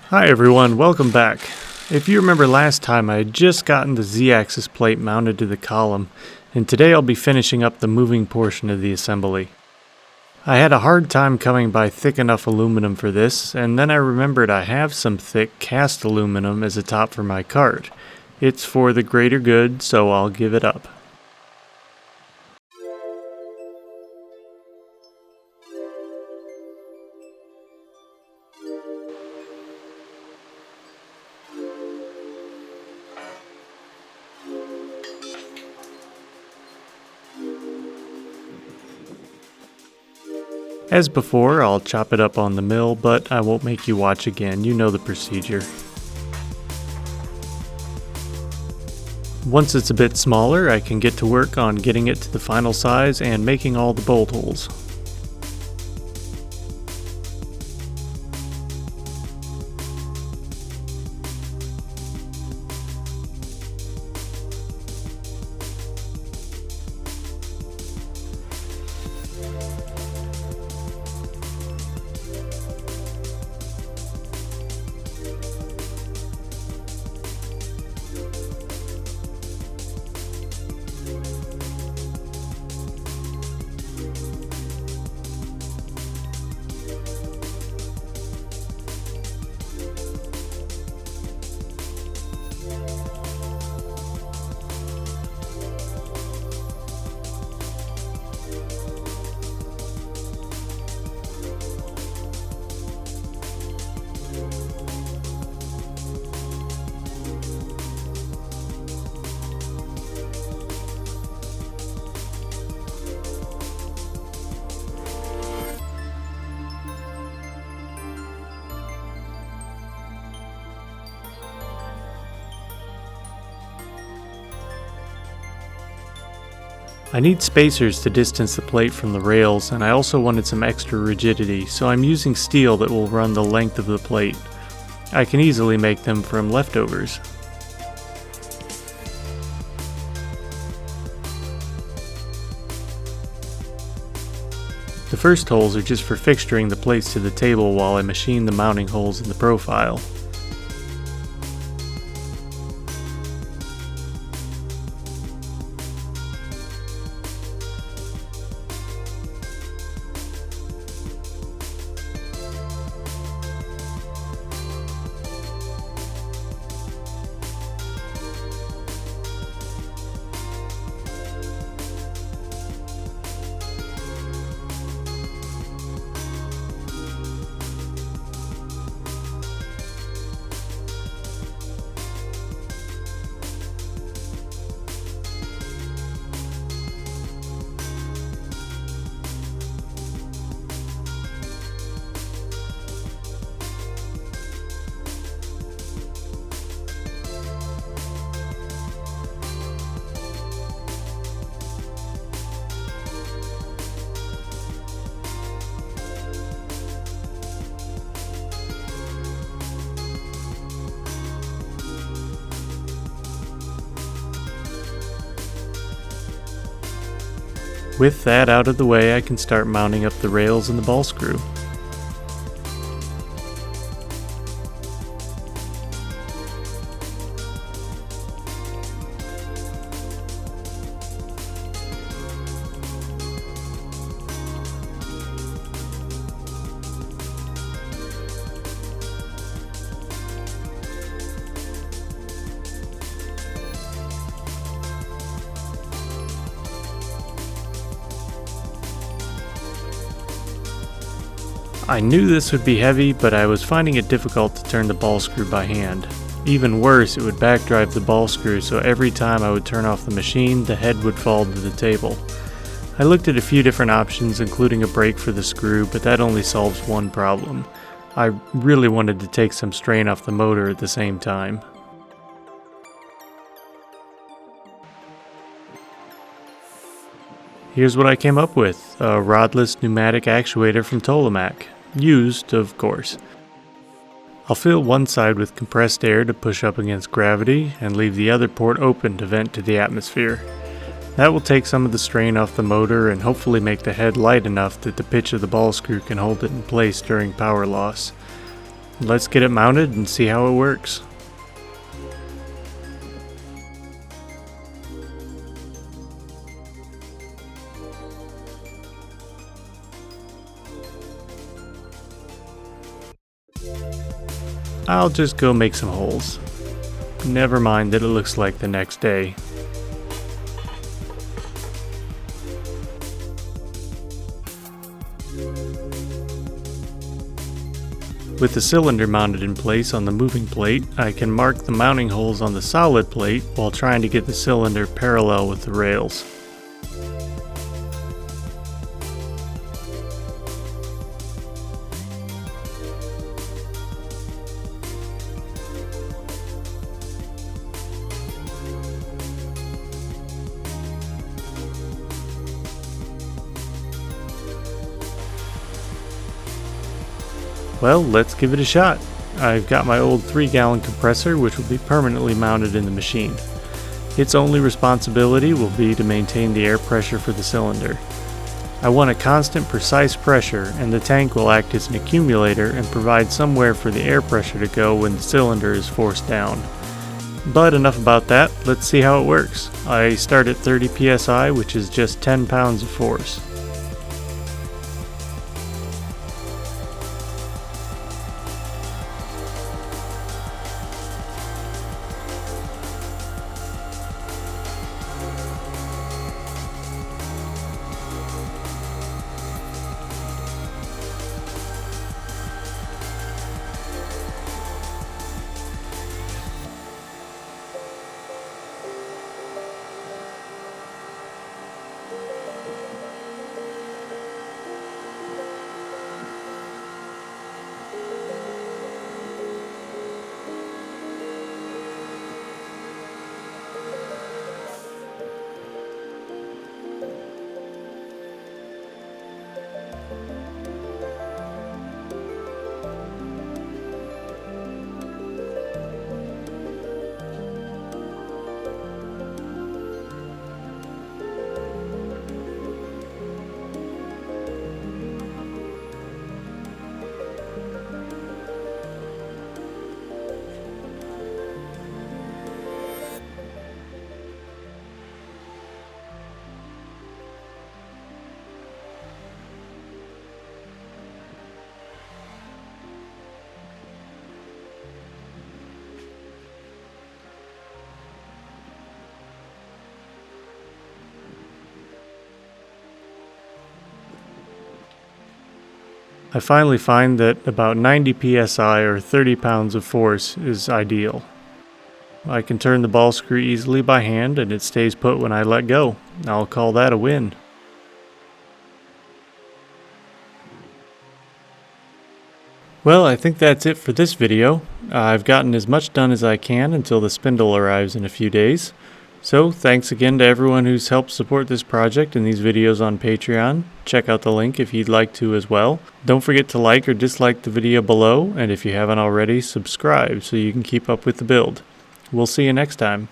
Hi everyone, welcome back. If you remember last time, I had just gotten the Z-axis plate mounted to the column, and today I'll be finishing up the moving portion of the assembly. I had a hard time coming by thick enough aluminum for this, and then I remembered I have some thick cast aluminum as a top for my cart. It's for the greater good, so I'll give it up. As before, I'll chop it up on the mill, but I won't make you watch again, you know the procedure. Once it's a bit smaller, I can get to work on getting it to the final size and making all the bolt holes. I need spacers to distance the plate from the rails, and I also wanted some extra rigidity, so I'm using steel that will run the length of the plate. I can easily make them from leftovers. The first holes are just for fixturing the plates to the table while I machine the mounting holes in the profile. With that out of the way, I can start mounting up the rails and the ball screw. I knew this would be heavy, but I was finding it difficult to turn the ball screw by hand. Even worse, it would backdrive the ball screw, so every time I would turn off the machine, the head would fall to the table. I looked at a few different options, including a brake for the screw, but that only solves one problem. I really wanted to take some strain off the motor at the same time. Here's what I came up with, a rodless pneumatic actuator from Pneumatic. Used, of course. I'll fill one side with compressed air to push up against gravity, and leave the other port open to vent to the atmosphere. That will take some of the strain off the motor and hopefully make the head light enough that the pitch of the ball screw can hold it in place during power loss. Let's get it mounted and see how it works. I'll just go make some holes. Never mind that it looks like the next day. With the cylinder mounted in place on the moving plate, I can mark the mounting holes on the solid plate while trying to get the cylinder parallel with the rails. Well, let's give it a shot. I've got my old 3-gallon compressor, which will be permanently mounted in the machine. Its only responsibility will be to maintain the air pressure for the cylinder. I want a constant, precise pressure, and the tank will act as an accumulator and provide somewhere for the air pressure to go when the cylinder is forced down. But enough about that, let's see how it works. I start at 30 psi, which is just 10 pounds of force. I finally find that about 90 psi or 30 pounds of force is ideal. I can turn the ball screw easily by hand and it stays put when I let go. I'll call that a win. Well, I think that's it for this video. I've gotten as much done as I can until the spindle arrives in a few days. So thanks again to everyone who's helped support this project and these videos on Patreon. Check out the link if you'd like to as well. Don't forget to like or dislike the video below, and if you haven't already, subscribe so you can keep up with the build. We'll see you next time.